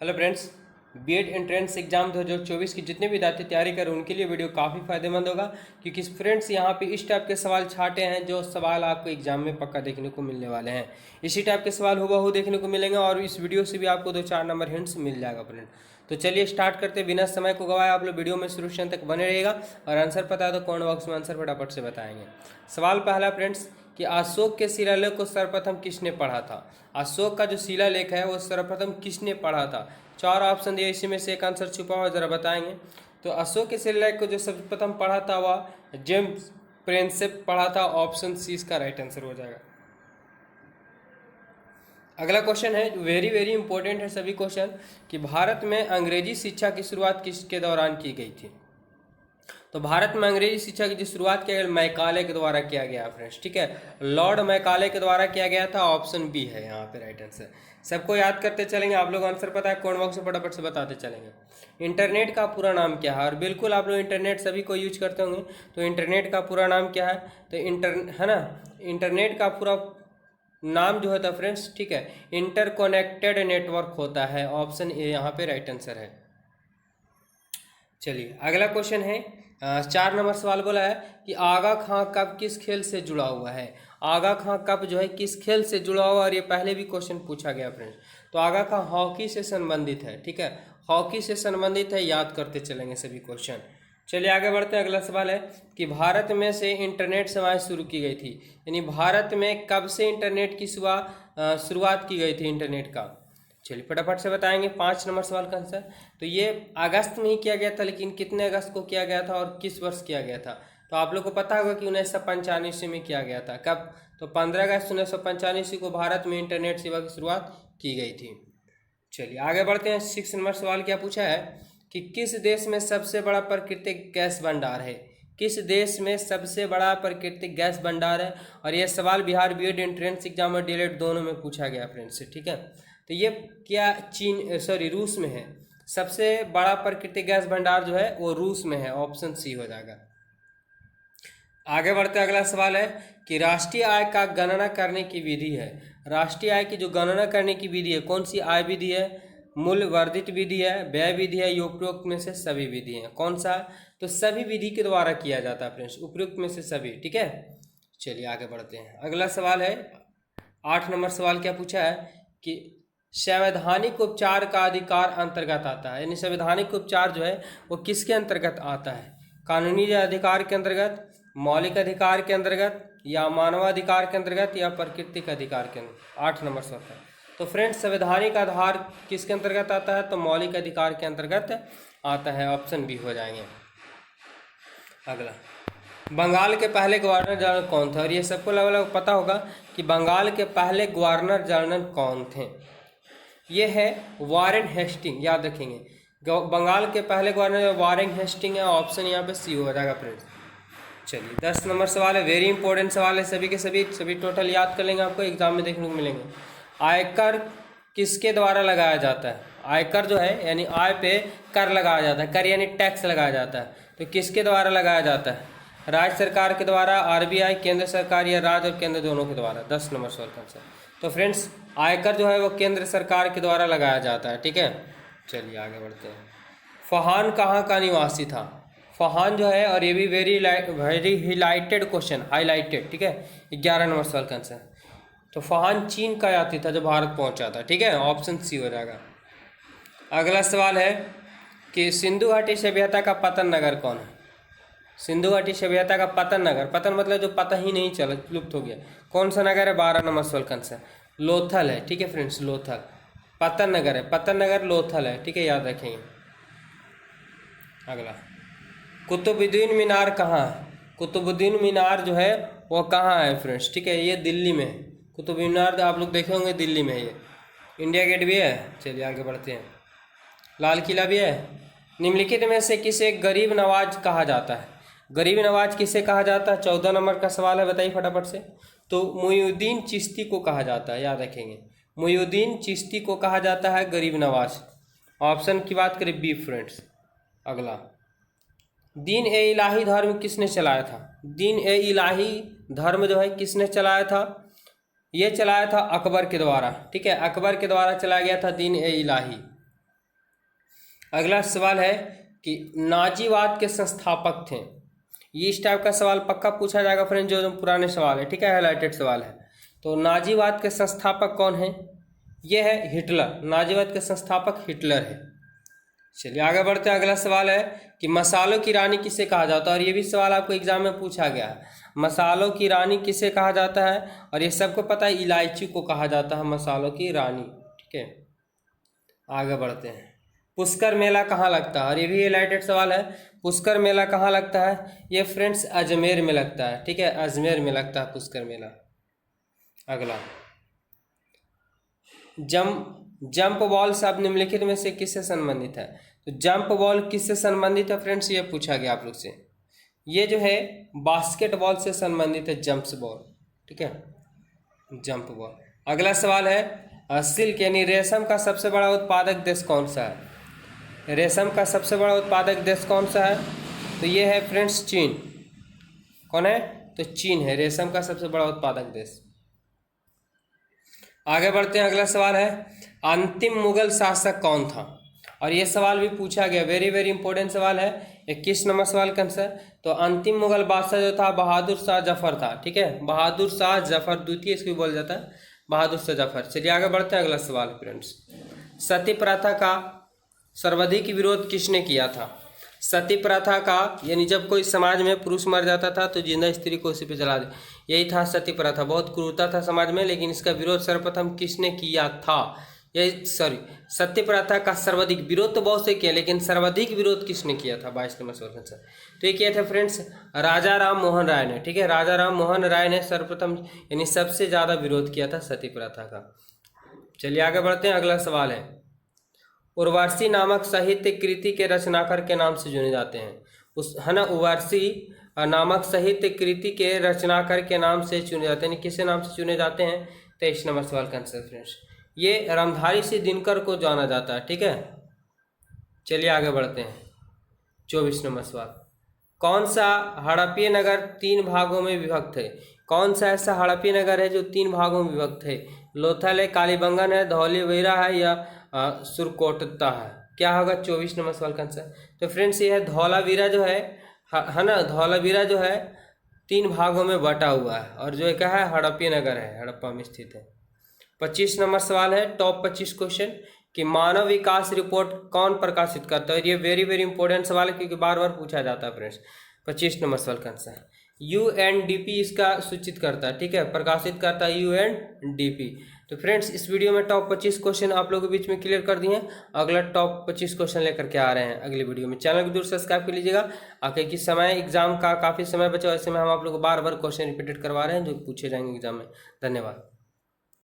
Hello friends, B Ed entrance exam 2024 की जितने भी विद्यार्थी तैयारी कर रहे हैं उनके लिए वीडियो काफ़ी फायदेमंद होगा। क्योंकि फ्रेंड्स यहाँ पे इस टाइप के सवाल छाटे हैं जो सवाल आपको एग्जाम में पक्का देखने को मिलने वाले हैं। इसी टाइप के सवाल हुबहू देखने को मिलेंगे और इस वीडियो से भी आपको 2-4 नंबर हिंट्स मिल जाएगा फ्रेंड। तो चलिए स्टार्ट करते बिना समय को गवाए। आप लोग वीडियो में शुरू से अंत तक बने रहेगा और आंसर पता है तो कमेंट बॉक्स में आंसर फटाफट से बताएंगे। सवाल पहला फ्रेंड्स कि अशोक के शिलालेख को सर्वप्रथम किसने पढ़ा था। अशोक का जो शिलालेख है वो सर्वप्रथम किसने पढ़ा था। 4 ऑप्शन दिए, इसी में से एक आंसर छुपा हुआ जरा बताएंगे। तो अशोक के शिलालेख को जो सर्वप्रथम पढ़ा था वह जेम्स प्रिंसेप पढ़ा था। ऑप्शन सी इसका राइट आंसर हो जाएगा। अगला क्वेश्चन है, वेरी वेरी इंपॉर्टेंट है सभी क्वेश्चन, कि भारत में अंग्रेजी शिक्षा की शुरुआत किसके दौरान की गई थी। तो भारत में अंग्रेजी शिक्षा की जो शुरुआत किया गया मैकाले के द्वारा किया गया फ्रेंड्स, ठीक है, लॉर्ड मैकाले के द्वारा किया गया था। ऑप्शन बी है यहाँ पे राइट आंसर। सबको याद करते चलेंगे, आप लोग आंसर पता है कमेंट बॉक्स में फटाफट से बताते चलेंगे। इंटरनेट का पूरा नाम क्या है, और बिल्कुल आप लोग इंटरनेट सभी को यूज करते होंगे, तो इंटरनेट का पूरा नाम क्या है। तो इंटरनेट का पूरा नाम जो होता है फ्रेंड्स, ठीक है, इंटरकनेक्टेड नेटवर्क होता है। ऑप्शन ए यहाँ पे राइट आंसर है। चलिए अगला क्वेश्चन है, 4 नंबर सवाल बोला है कि आगा खां कप किस खेल से जुड़ा हुआ है। आगा खां कप जो है किस खेल से जुड़ा हुआ, और ये पहले भी क्वेश्चन पूछा गया फ्रेंड्स। तो आगा खां हॉकी से संबंधित है, ठीक है, हॉकी से संबंधित है। याद करते चलेंगे सभी क्वेश्चन। चलिए आगे बढ़ते हैं। अगला सवाल है कि भारत में से इंटरनेट सेवाएं शुरू की गई थी, यानी भारत में कब से इंटरनेट की शुरुआत की गई थी इंटरनेट का। चलिए फटाफट से बताएंगे 5 नंबर सवाल का आंसर। तो ये अगस्त में ही किया गया था, लेकिन कितने अगस्त को किया गया था और किस वर्ष किया गया था। तो आप लोग को पता होगा कि 1995 में किया गया था। कब? तो 15 अगस्त 1995 को भारत में इंटरनेट सेवा की शुरुआत की गई थी। चलिए आगे बढ़ते हैं। 6 नंबर सवाल क्या पूछा है कि किस देश में सबसे बड़ा प्राकृतिक गैस भंडार है। किस देश में सबसे बड़ा प्राकृतिक गैस भंडार है। और यह सवाल बिहार बीएड एंट्रेंस एग्जाम और डीएलएड दोनों में पूछा गया फ्रेंड्स, ठीक है। तो ये क्या रूस में है। सबसे बड़ा प्राकृतिक गैस भंडार जो है वो रूस में है। ऑप्शन सी हो जाएगा। आगे बढ़ते अगला सवाल है कि राष्ट्रीय आय का गणना करने की विधि है। राष्ट्रीय आय की जो गणना करने की विधि है, कौन सी आय विधि है। मूल्य वर्धित विधि है, व्यय विधि है, या उपरोक्त में से सभी विधि है। कौन सा? तो सभी विधि के द्वारा किया जाता है फ्रेंड्स, उपरोक्त में से सभी, ठीक है। चलिए आगे बढ़ते हैं। अगला सवाल है 8 नंबर सवाल क्या पूछा है कि संवैधानिक उपचार का अधिकार अंतर्गत आता है, यानी संवैधानिक उपचार जो है वो किसके अंतर्गत आता है। कानूनी अधिकार के अंतर्गत, मौलिक अधिकार के अंतर्गत, या मानवाधिकार के अंतर्गत, या प्राकृतिक अधिकार के अंतर्गत। 8 नंबर सवाल है। तो फ्रेंड्स संवैधानिक आधार किसके अंतर्गत आता है, तो मौलिक अधिकार के अंतर्गत आता है। ऑप्शन बी हो जाएंगे। अगला, बंगाल के पहले गवर्नर जनरल कौन थे। और ये सबको लगभग पता होगा कि बंगाल के पहले गवर्नर जनरल कौन थे। ये है वारेन हेस्टिंग, याद रखेंगे। बंगाल के पहले गवर्नर वारेन हेस्टिंग है। ऑप्शन यहाँ पे सी हो जाएगा फ्रेंड्स। चलिए 10 नंबर सवाल है, वेरी इंपॉर्टेंट सवाल है, सभी के सभी टोटल याद कर लेंगे, आपको एग्जाम में देखने को मिलेंगे। आयकर किसके द्वारा लगाया जाता है। आयकर जो है यानी आय पे कर लगाया जाता है, कर यानी टैक्स लगाया जाता है। तो किसके द्वारा लगाया जाता है। राज्य सरकार के द्वारा, आरबीआई, केंद्र सरकार, या राज्य और केंद्र दोनों के द्वारा। 10 नंबर सवाल का आंसर। तो फ्रेंड्स आयकर जो है वो केंद्र सरकार के द्वारा लगाया जाता है, ठीक है। चलिए आगे बढ़ते हैं। फहान कहाँ का निवासी था। फहान जो है, और ये भी वेरी हाईलाइटेड क्वेश्चन, हाईलाइटेड, ठीक है। 11 नंबर सवाल का आंसर। तो फहान चीन का यात्री था जो भारत पहुंचा था, ठीक है। ऑप्शन सी हो जाएगा। अगला सवाल है कि सिंधु घाटी सभ्यता का पतन नगर कौन है। सिंधु घाटी सभ्यता का पतन नगर, पतन मतलब जो पता ही नहीं चला, लुप्त हो गया, कौन सा नगर है। 12 नंबर सवाल का आंसर लोथल है, ठीक है फ्रेंड्स, लोथल। पतन नगर है, पतन नगर लोथल है, ठीक है, याद रखेंगे। अगला, कुतुबुद्दीन मीनार कहाँ है। कुतुबुद्दीन मीनार जो है वो कहाँ है फ्रेंड्स, ठीक है, ये दिल्ली में है। कुतुबुद्दीन मीनार आप लोग देखे होंगे, दिल्ली में है ये। इंडिया गेट भी है। चलिए आगे बढ़ते हैं। लाल किला भी है। निम्नलिखित में से किसे गरीब नवाज कहा जाता है। गरीब नवाज किसे कहा जाता है। 14 नंबर का सवाल है, बताइए फटाफट से। तो मुइनुद्दीन चिश्ती को कहा जाता है, याद रखेंगे। मुइनुद्दीन चिश्ती को कहा जाता है गरीब नवाज। ऑप्शन की बात करें बी फ्रेंड्स। अगला, दीन ए इलाही धर्म किसने चलाया था। दीन ए इलाही धर्म जो है किसने चलाया था। ये चलाया था अकबर के द्वारा, ठीक है, अकबर के द्वारा चलाया गया था दीन ए इलाही। अगला सवाल है कि नाजीवाद के संस्थापक थे। ये इस टाइप का सवाल पक्का पूछा जाएगा फ्रेंड, जो पुराने सवाल है, ठीक है, हाईलाइटेड सवाल है। तो नाजीवाद के संस्थापक कौन है? ये है हिटलर। नाजीवाद के संस्थापक हिटलर है। चलिए आगे बढ़ते हैं। अगला सवाल है कि मसालों की रानी किसे कहा जाता है? और ये भी सवाल आपको एग्जाम में पूछा गया है। मसालों की रानी किसे कहा जाता है? और ये सबको पता है, इलायची को कहा जाता है मसालों की रानी, ठीक है। आगे बढ़ते हैं। पुष्कर मेला कहाँ लगता है? और ये भी रिलेटेड सवाल है। पुष्कर मेला कहाँ लगता है? ये फ्रेंड्स अजमेर में लगता है, ठीक है, अजमेर में लगता है पुष्कर मेला। अगला, जंप बॉल शब्द निम्नलिखित में से किससे संबंधित है? तो जंप बॉल किससे संबंधित है फ्रेंड्स? ये पूछा गया आप लोग से। ये जो है बास्केटबॉल से संबंधित है, जंप्स बॉल, ठीक है, जंप बॉल। अगला सवाल है सिल्क यानी रेशम का सबसे बड़ा उत्पादक देश कौन सा है? रेशम का सबसे बड़ा उत्पादक देश कौन सा है? तो ये है फ्रेंड्स चीन। कौन है? तो चीन है रेशम का सबसे बड़ा उत्पादक देश। आगे बढ़ते हैं। अगला सवाल है अंतिम मुगल शासक कौन था? और ये सवाल भी पूछा गया, वेरी वेरी इंपॉर्टेंट सवाल है। 21 नंबर सवाल का आंसर। तो अंतिम मुगल बादशाह जो था बहादुर शाह जफर था, ठीक है, बहादुर शाह जफर द्वितीय इसको भी बोला जाता है, बहादुर शाह जफर। चलिए आगे बढ़ते हैं। अगला सवाल फ्रेंड्स, सती प्रथा का सर्वाधिक विरोध किसने किया था? सती प्रथा का यानी जब कोई समाज में पुरुष मर जाता था तो जिंदा स्त्री को उसी पे जला दे, यही था सती प्रथा। बहुत क्रूरता था समाज में, लेकिन इसका विरोध सर्वप्रथम किसने किया था? सत्य प्रथा का सर्वाधिक विरोध तो बहुत से किया, लेकिन सर्वाधिक विरोध किसने किया था? 22 नंबर सवाल आंसर। तो ये किया था फ्रेंड्स राजा राम मोहन राय ने, ठीक है, राजा राम मोहन राय ने सर्वप्रथम यानी सबसे ज्यादा विरोध किया था सती प्रथा का। चलिए आगे बढ़ते हैं। अगला सवाल है उर्वशी नामक साहित्य कृति के रचनाकार के नाम से चुने जाते हैं। उस है ना, उर्वशी नामक साहित्य कृति के रचनाकार के नाम से चुने जाते हैं, किसके नाम से चुने जाते हैं? 23 नंबर सवाल का आंसर फ्रेंड्स। ये रामधारी सिंह दिनकर को जाना जाता है, ठीक है। चलिए आगे बढ़ते हैं। 24 नंबर सवाल, कौन सा हड़प्पीय नगर 3 भागों में विभक्त है? कौन सा ऐसा हड़प्पीय नगर है जो 3 भागों में विभक्त है? लोथल है, कालीबंगन है, धौलीवीरा है या सुरकोटता है? क्या होगा 24 नंबर सवाल का आंसर? तो फ्रेंड्स ये है धौलावीरा जो है ना, धौलावीरा जो है 3 भागों में बटा हुआ है, और जो क्या है हड़प्पीय नगर है, हड़प्पा में स्थित है। 25 नंबर सवाल है टॉप 25 क्वेश्चन कि मानव विकास रिपोर्ट कौन प्रकाशित करता है? और ये वेरी वेरी इंपॉर्टेंट सवाल है क्योंकि बार बार पूछा जाता है फ्रेंड्स। 25 नंबर सवाल का आंसर UNDP इसका सूचित करता है, ठीक है, प्रकाशित करता है UNDP। तो फ्रेंड्स इस वीडियो में टॉप 25 क्वेश्चन आप लोगों के बीच में क्लियर कर दिए। अगला टॉप 25 क्वेश्चन लेकर के आ रहे हैं अगली वीडियो में। चैनल को जरूर सब्सक्राइब कर लीजिएगा। आगे किस समय एग्जाम का काफ़ी समय बचा, ऐसे में हम आप लोग को बार बार क्वेश्चन रिपीटेड करवा रहे हैं जो पूछे जाएंगे एग्जाम में। धन्यवाद।